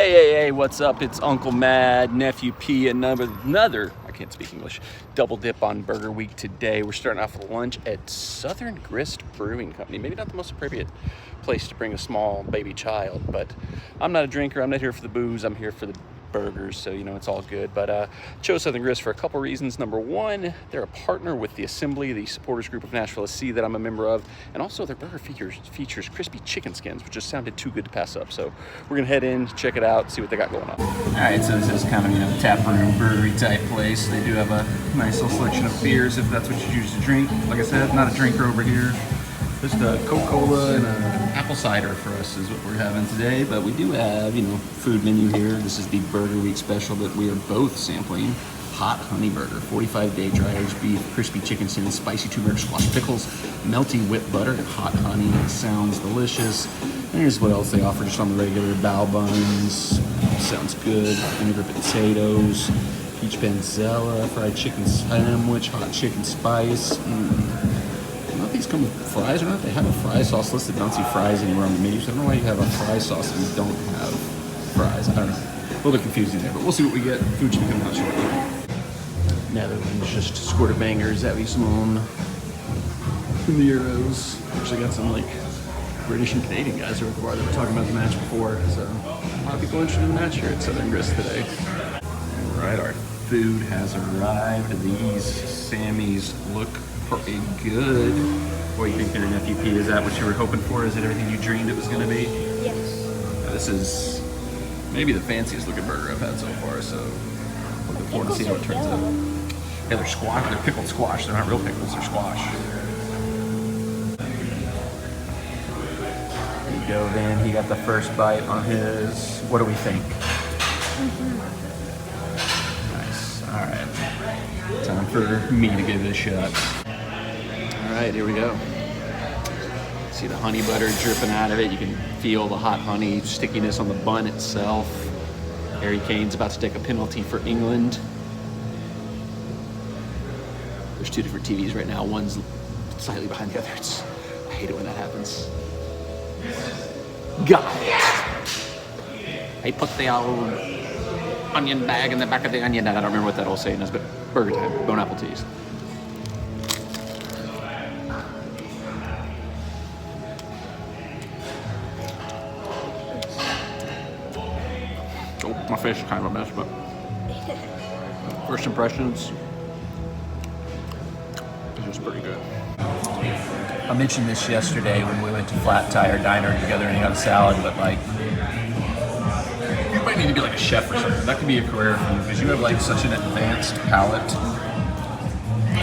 Hey, what's up? It's Uncle Mad, Nephew P, another, I can't speak English, double dip on Burger Week today. We're starting off with lunch at Southern Grist Brewing Company. Maybe not the most appropriate place to bring a small baby child, but I'm not a drinker. I'm not here for the booze. I'm here for the burgers, so it's all good. But chose Southern Grist for a couple reasons. Number one, they're a partner with the Assembly, the supporters group of Nashville SC that I'm a member of, and also their burger features crispy chicken skins, which just sounded too good to pass up. So we're gonna head in, check it out, see what they got going on. All right, so this is kind of tap room brewery type place. They do have a nice little selection of beers if that's what you choose to drink. Like I said, not a drinker over here. Just a Coca-Cola and an apple cider for us is what we're having today. But we do have, food menu here. This is the Burger Week special that we are both sampling. Hot honey burger, 45-day dry aged beef, crispy chicken skins, spicy turmeric squash pickles, melty whipped butter, and hot honey. It sounds delicious. And here's what else they offer just on the regular: bao buns, sounds good, vinegar potatoes, peach panzella, fried chicken sandwich, hot chicken spice. I don't know if these come with fries or not. They have a fry sauce listed. I don't see fries anywhere on the menu, so I don't know why you have a fry sauce and you don't have fries. I don't know. A little bit confusing there, but we'll see what we get. Food should be coming out shortly. Netherlands just scored a banger. Zavi Simone from the Euros. Actually got some British and Canadian guys over the bar that were talking about the match before. So a lot of people interested in the match here at Southern Grist today. All right, our food has arrived. These Sammys look pretty good. What do you think there, Nephew P? Is that what you were hoping for? Is it everything you dreamed it was going to be? Yes. This is maybe the fanciest looking burger I've had so far, so looking forward to see how it turns out. Yeah, they're squash. They're pickled squash. They're not real pickles. They're squash. There you go, Van. He got the first bite on his. What do we think? Nice. All right. Time for me to give it a shot. All right, here we go. See the honey butter dripping out of it. You can feel the hot honey stickiness on the bun itself. Harry Kane's about to take a penalty for England. There's two different TVs right now. One's slightly behind the other. I hate it when that happens. Got it. I put the old onion bag in the back of the onion. I don't remember what that old saying is, but burger time. Bone apple teas. Oh, my face is kind of a mess, but first impressions, it's just pretty good. I mentioned this yesterday when we went to Flat Tire Diner together and got a salad, but you might need to be like a chef or something. That could be a career for you because you have such an advanced palate.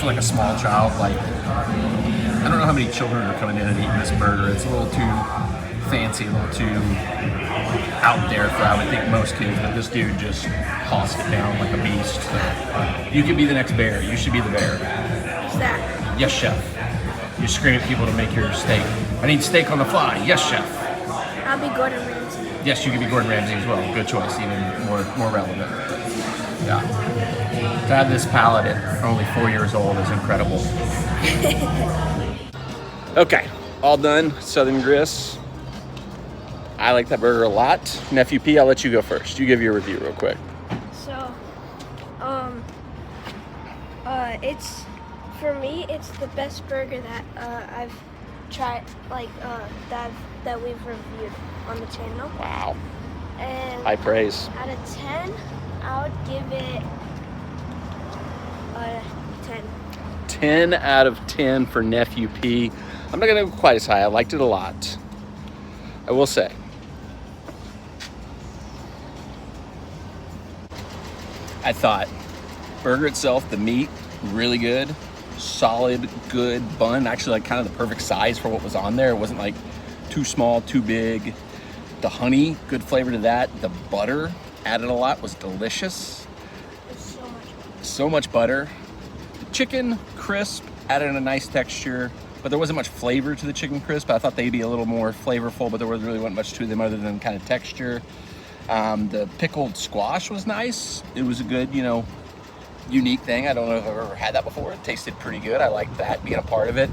For a small child, I don't know how many children are coming in and eating this burger. It's a little too fancy, a little too out there for I would think most kids, but this dude just tossed it down like a beast. So you could be the next bear. You should be the bear. What's that? Yes, chef. You scream at people to make your steak. I need steak on the fly. Yes, chef. I'll be Gordon Ramsay. Yes, you could be Gordon Ramsay as well. Good choice, even more relevant. Yeah. To have this palate at only 4 years old is incredible. Okay, all done. Southern Grist. I like that burger a lot. Nephew P, I'll let you go first. You give your review real quick. So, it's, for me, it's the best burger that I've tried, that we've reviewed on the channel. Wow. And high praise. Out of 10, I would give it 10. 10 out of 10 for Nephew P. I'm not gonna go quite as high. I liked it a lot. I will say. I thought burger itself, the meat, really good, solid, good bun. Actually, kind of the perfect size for what was on there. It wasn't too small, too big. The honey, good flavor to that. The butter added a lot, was delicious. It's so much butter. The chicken, crisp, added a nice texture, but there wasn't much flavor to the chicken crisp. I thought they'd be a little more flavorful, but there really wasn't much to them other than kind of texture. The pickled squash was nice. It was a good, unique thing. I don't know if I've ever had that before. It tasted pretty good. I liked that being a part of it.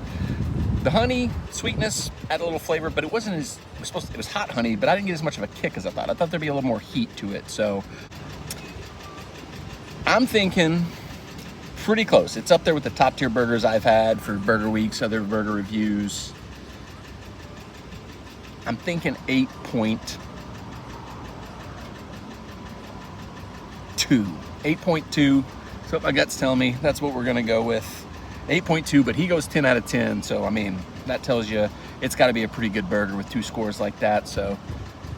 The honey, sweetness, add a little flavor, but it wasn't as, it was hot honey, but I didn't get as much of a kick as I thought. I thought there'd be a little more heat to it, so I'm thinking pretty close. It's up there with the top tier burgers I've had for Burger Weeks, other burger reviews. I'm thinking 8.2. 8.2. So my gut's telling me that's what we're gonna go with. 8.2, but he goes 10 out of 10. So I mean, that tells you it's got to be a pretty good burger with 2 scores like that. So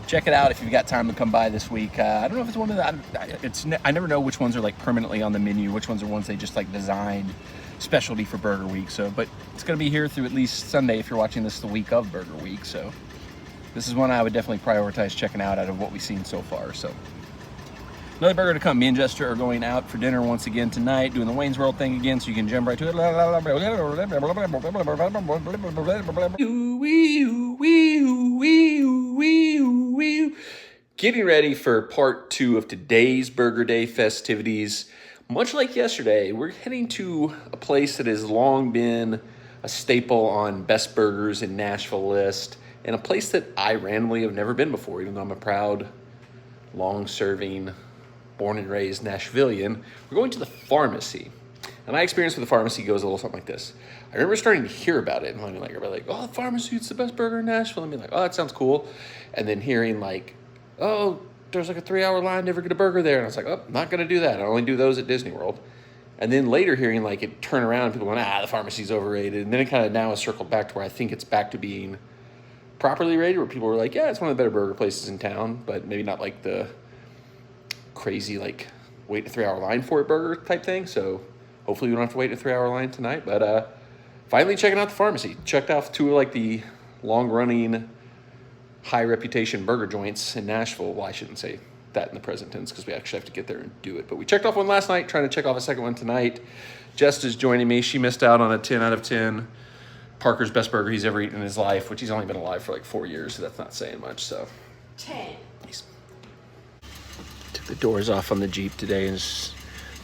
check it out if you've got time to come by this week. I don't know if it's one of the. I never know which ones are like permanently on the menu, which ones are ones they just like designed specialty for Burger Week. So, but it's gonna be here through at least Sunday if you're watching this the week of Burger Week. So this is one I would definitely prioritize checking out of what we've seen so far. So. Another burger to come. Me and Jester are going out for dinner once again tonight, doing the Wayne's World thing again, so you can jump right to it. Getting ready for part 2 of today's Burger Day festivities. Much like yesterday, we're heading to a place that has long been a staple on best burgers in Nashville list, and a place that I randomly have never been before, even though I'm a proud, long-serving, born and raised Nashvilleian. We're going to the pharmacy. And my experience with the pharmacy goes a little something like this. I remember starting to hear about it and I'm like, oh, the pharmacy, it's the best burger in Nashville. And being like, oh, that sounds cool. And then hearing like, oh, there's like a 3-hour line, never get a burger there. And I was like, oh, not gonna do that. I only do those at Disney World. And then later hearing like it turn around, people going, the pharmacy's overrated. And then it kind of now has circled back to where I think it's back to being properly rated, where people were like, yeah, it's one of the better burger places in town, but maybe not like the crazy like wait a 3-hour line for a burger type thing. So hopefully we don't have to wait a 3-hour line tonight. But finally checking out the pharmacy. Checked out 2 of like the long-running, high reputation burger joints in Nashville. Well, I shouldn't say that in the present tense because we actually have to get there and do it. But we checked off one last night, trying to check off a second one tonight. Jess is joining me. She missed out on a 10 out of 10 Parker's best burger he's ever eaten in his life, which he's only been alive for like 4 years, so that's not saying much. So 10. Took the doors off on the Jeep today, and just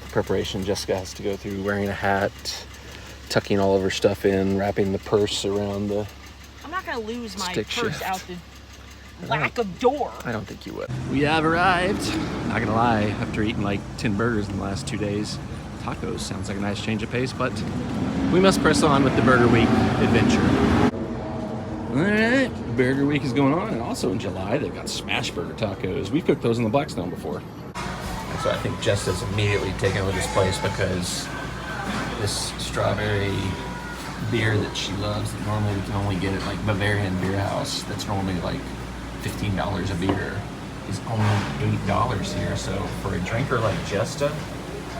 preparation Jessica has to go through, wearing a hat, tucking all of her stuff in, wrapping the purse around the I'm not gonna lose my stick purse shift. out the lack of door. I don't think you would. We have arrived. Not gonna lie, after eating like 10 burgers in the last 2 days, tacos sounds like a nice change of pace, but we must press on with the Burger Week adventure. All right, Burger Week is going on, and also in July, they've got smash burger tacos. We've cooked those in the Blackstone before. And so I think Jess is immediately taken over this place because this strawberry beer that she loves, that normally we can only get at like Bavarian Beer House, that's normally like $15 a beer, is only $8 here. So for a drinker like Jesta,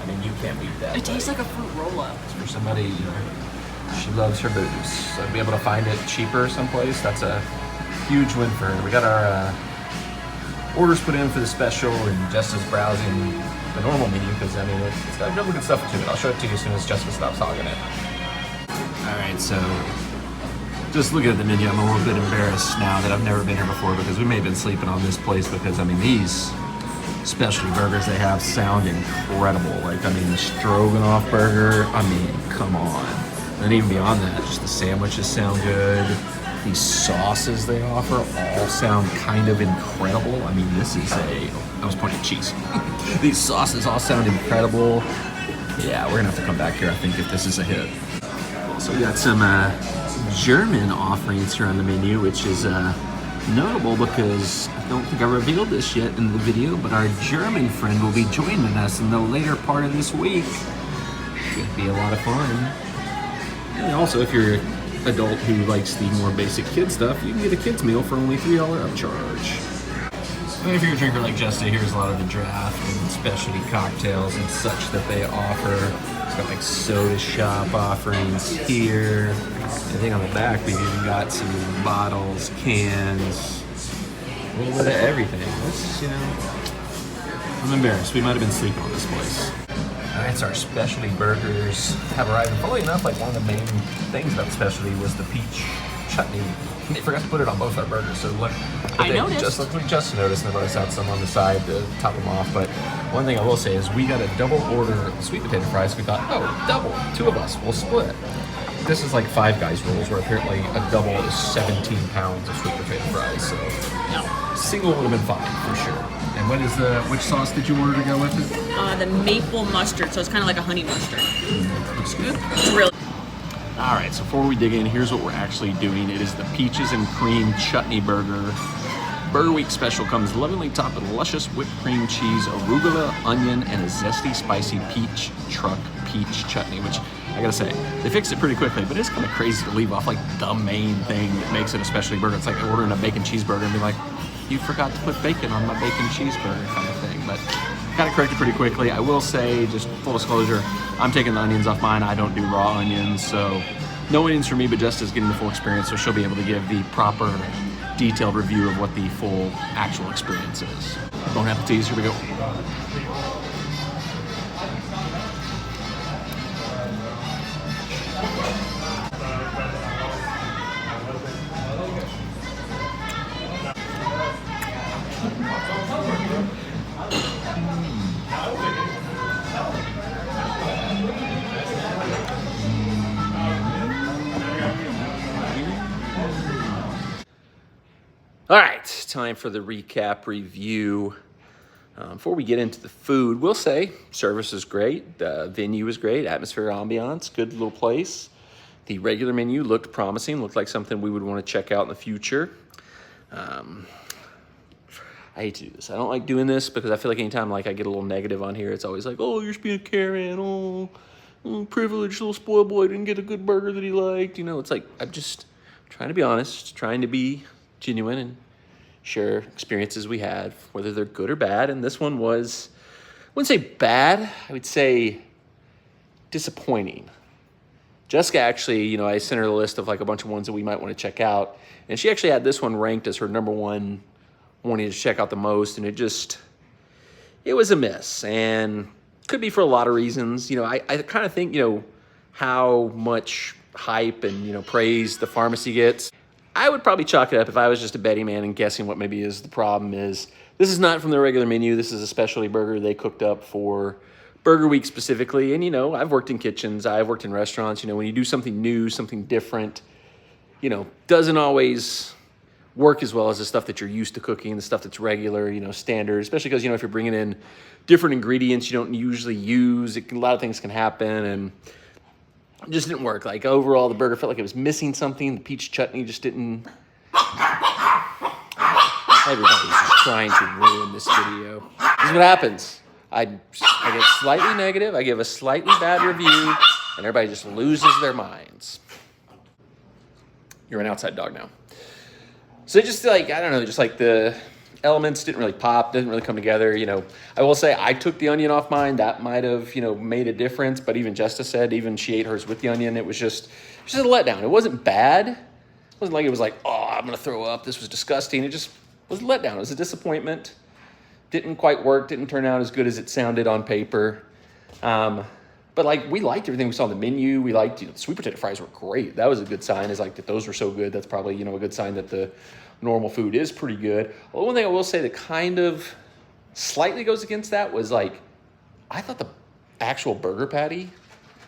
I mean, you can't beat that. It tastes like a fruit roll-up. For somebody, she loves her booze. So to be able to find it cheaper someplace, that's a huge win for her. We got our orders put in for the special, and Jessica's browsing the normal menu because, I mean, it's got really good stuff to it. I'll show it to you as soon as Jessica stops hogging it. All right, so just looking at the menu, I'm a little bit embarrassed now that I've never been here before because we may have been sleeping on this place because, I mean, these specialty burgers they have sound incredible. Like, I mean, the stroganoff burger, I mean, come on. And even beyond that, just the sandwiches sound good. These sauces they offer all sound kind of incredible. I mean, this is I was pointing at cheese. These sauces all sound incredible. Yeah, we're gonna have to come back here, I think, if this is a hit. So we got some German offerings here on the menu, which is notable because I don't think I revealed this yet in the video, but our German friend will be joining us in the later part of this week. Should be a lot of fun. And also, if you're an adult who likes the more basic kid stuff, you can get a kid's meal for only $3 upcharge. And if you're a drinker like Jessica, here's a lot of the draft and specialty cocktails and such that they offer. It's got like soda shop offerings here. I think on the back we've even got some bottles, cans, a little bit of everything. This, I'm embarrassed. We might have been sleeping on this place. Alright, so our specialty burgers have arrived. And funnily enough, like one of the main things about the specialty was the peach chutney. They forgot to put it on both our burgers, so look. I noticed. We just noticed, and they brought us out some on the side to top them off. But one thing I will say is we got a double order sweet potato fries. We thought, oh, double, 2 of us, we'll split. this is like Five Guys rules, where apparently a double is 17 pounds of sweet potato fries. So single would have been fine for sure. And what is which sauce did you order to go with it? The maple mustard, so it's kind of like a honey mustard. Looks good. It's really. All right, so before we dig in, here's what we're actually doing. It is the peaches and cream chutney burger. Burger Week special comes lovingly topped with luscious whipped cream cheese, arugula, onion, and a zesty, spicy peach truck peach chutney, which I gotta say, they fixed it pretty quickly, but it's kind of crazy to leave off like the main thing that makes it a specialty burger. It's like ordering a bacon cheeseburger and be like, you forgot to put bacon on my bacon cheeseburger kind of thing. But got it corrected pretty quickly. I will say, just full disclosure, I'm taking the onions off mine. I don't do raw onions, so no onions for me, but Jessica's getting the full experience, so she'll be able to give the proper detailed review of what the full actual experience is. Don't have to tease, here we go. All right, time for the recap review. Before we get into the food, we'll say service is great, the venue is great, atmosphere, ambiance, good little place. The regular menu looked promising, looked like something we would want to check out in the future. I hate to do this. I don't like doing this because I feel like anytime I get a little negative on here, it's always like, oh, you're just being a Karen, oh, privileged little spoiled boy didn't get a good burger that he liked. You know, it's like, I'm just trying to be honest, trying to be genuine and share experiences we had, whether they're good or bad. And this one was, I wouldn't say bad, I would say disappointing. Jessica actually, I sent her the list of a bunch of ones that we might want to check out. And she actually had this one ranked as her number one wanting to check out the most. And it was a miss. And could be for a lot of reasons. I kind of think, how much hype and, praise the pharmacy gets. I would probably chalk it up if I was just a betting man and guessing what maybe is the problem is. This is not from the regular menu. This is a specialty burger they cooked up for Burger Week specifically. And, I've worked in kitchens. I've worked in restaurants. When you do something new, something different, doesn't always work as well as the stuff that you're used to cooking, the stuff that's regular, standard, especially because, if you're bringing in different ingredients you don't usually use, a lot of things can happen. And it just didn't work. Overall, the burger felt like it was missing something. The peach chutney just didn't. Everybody's just trying to ruin this video. This is what happens. I get slightly negative. I give a slightly bad review, and everybody just loses their minds. You're an outside dog now. So just I don't know, just the elements didn't really pop, didn't really come together. I will say I took the onion off mine. That might have, made a difference. But even Jessica said, even she ate hers with the onion. It was just a letdown. It wasn't bad. It wasn't like it was oh, I'm going to throw up. This was disgusting. It just was a letdown. It was a disappointment. Didn't quite work. Didn't turn out as good as it sounded on paper. But we liked everything we saw on the menu. We liked, the sweet potato fries were great. That was a good sign. Is that those were so good. That's probably, a good sign that the normal food is pretty good. Well, one thing I will say that kind of slightly goes against that was I thought the actual burger patty,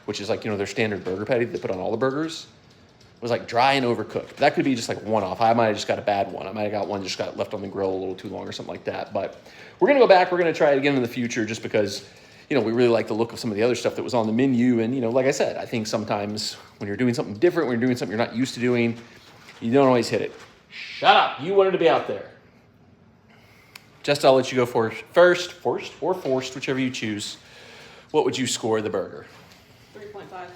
which is their standard burger patty that they put on all the burgers, was dry and overcooked. That could be just one-off. I might have just got a bad one. I might have got one just got left on the grill a little too long or something like that. But we're gonna go back. We're gonna try it again in the future just because we really like the look of some of the other stuff that was on the menu. And like I said, I think sometimes when you're doing something different, when you're doing something you're not used to doing, you don't always hit it. Shut up. You wanted to be out there. Just I'll let you go first, or forced, whichever you choose. What would you score the burger? 3.5.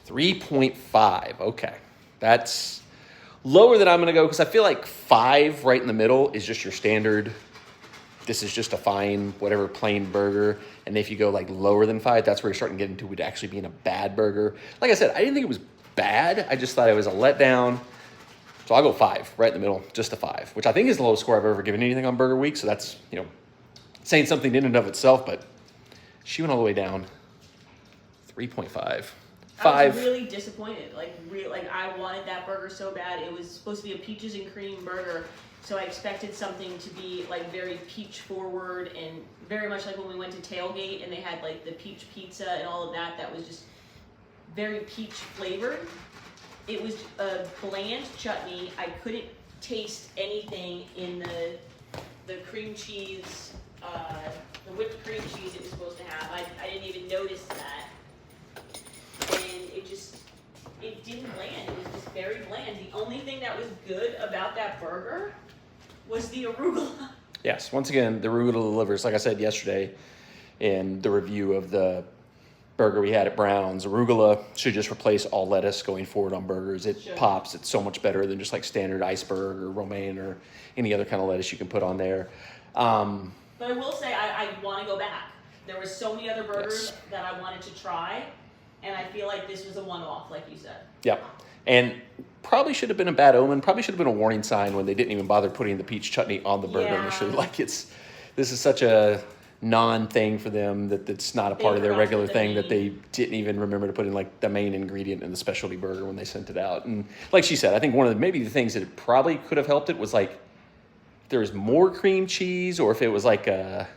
3.5. Okay. That's lower than I'm going to go because I feel 5 right in the middle is just your standard. This is just a fine, whatever, plain burger. And if you go lower than 5, that's where you're starting to get into it actually being a bad burger. Like I said, I didn't think it was bad. I just thought it was a letdown. So I'll go 5, right in the middle, just a 5, which I think is the lowest score I've ever given anything on Burger Week. So that's, saying something in and of itself, but she went all the way down. 3.5. 5. I was really disappointed. I wanted that burger so bad. It was supposed to be a peaches and cream burger, so I expected something to be very peach forward and very much like when we went to Tailgate and they had the peach pizza and all of that. That was just very peach flavored. It was a bland chutney. I couldn't taste anything in the cream cheese, the whipped cream cheese it was supposed to have. I didn't even notice that. And it didn't land. It was just very bland. The only thing that was good about that burger was the arugula. Yes, once again, the arugula delivers. Like I said yesterday in the review of the burger we had at Brown's, arugula should just replace all lettuce going forward on burgers. It pops. It's so much better than just like standard iceberg or romaine or any other kind of lettuce you can put on there. But I will say I want to go back. There were so many other burgers that I wanted to try, and I feel like this was a one-off, like you said. Yep. And probably should have been a bad omen. Probably should have been a warning sign when they didn't even bother putting the peach chutney on the burger initially. Like this is such a non-thing for them that's not a part of their regular thing that they didn't even remember to put in like the main ingredient in the specialty burger when they sent it out. And like she said, I think one of maybe the things that it probably could have helped it was like if there was more cream cheese, or if it was like a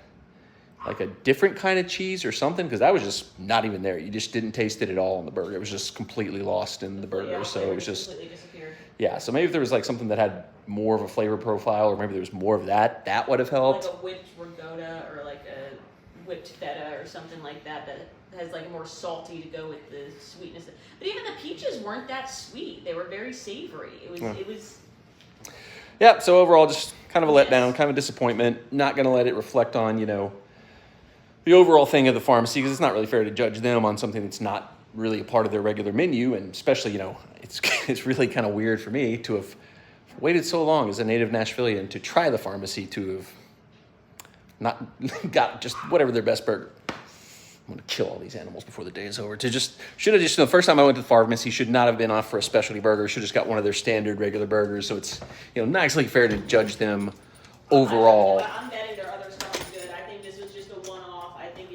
different kind of cheese or something, because that was just not even there. You just didn't taste it at all in the burger. It was just completely lost in the burger. Yeah, so it was just completely disappeared. Yeah, so maybe if there was like something that had more of a flavor profile, or maybe there was more of that would have helped. Like a whipped ricotta or like a whipped feta or something like that has like more salty to go with the sweetness. But even the peaches weren't that sweet. They were very savory. It was. Yeah, so overall just kind of a letdown, kind of a disappointment. Not going to let it reflect on, the overall thing of the pharmacy, because it's not really fair to judge them on something that's not really a part of their regular menu. And especially, it's really kind of weird for me to have waited so long as a native Nashvilleian to try the pharmacy, to have not got just whatever their best burger. I'm going to kill all these animals before the day is over. Should have just, the first time I went to the pharmacy, should not have been off for a specialty burger. Should have just got one of their standard regular burgers. So it's, not actually fair to judge them overall. I'm betting their other stuff is good. I think this was just a one-off. I think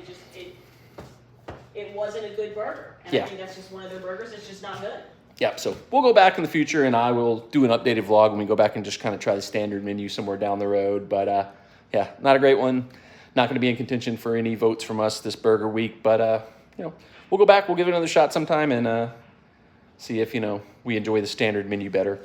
it wasn't a good burger. And I think that's just one of their burgers. It's just not good. Yeah, so we'll go back in the future, and I will do an updated vlog when we go back and just kind of try the standard menu somewhere down the road. But not a great one. Not going to be in contention for any votes from us this burger week. But we'll go back. We'll give it another shot sometime and see if we enjoy the standard menu better.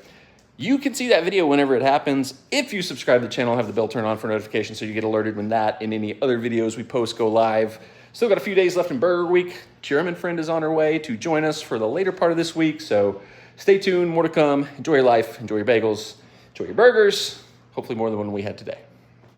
You can see that video whenever it happens. If you subscribe to the channel, have the bell turned on for notifications so you get alerted when that and any other videos we post go live. Still got a few days left in Burger Week. German friend is on her way to join us for the later part of this week. So stay tuned, more to come. Enjoy your life, enjoy your bagels, enjoy your burgers. Hopefully more than one we had today.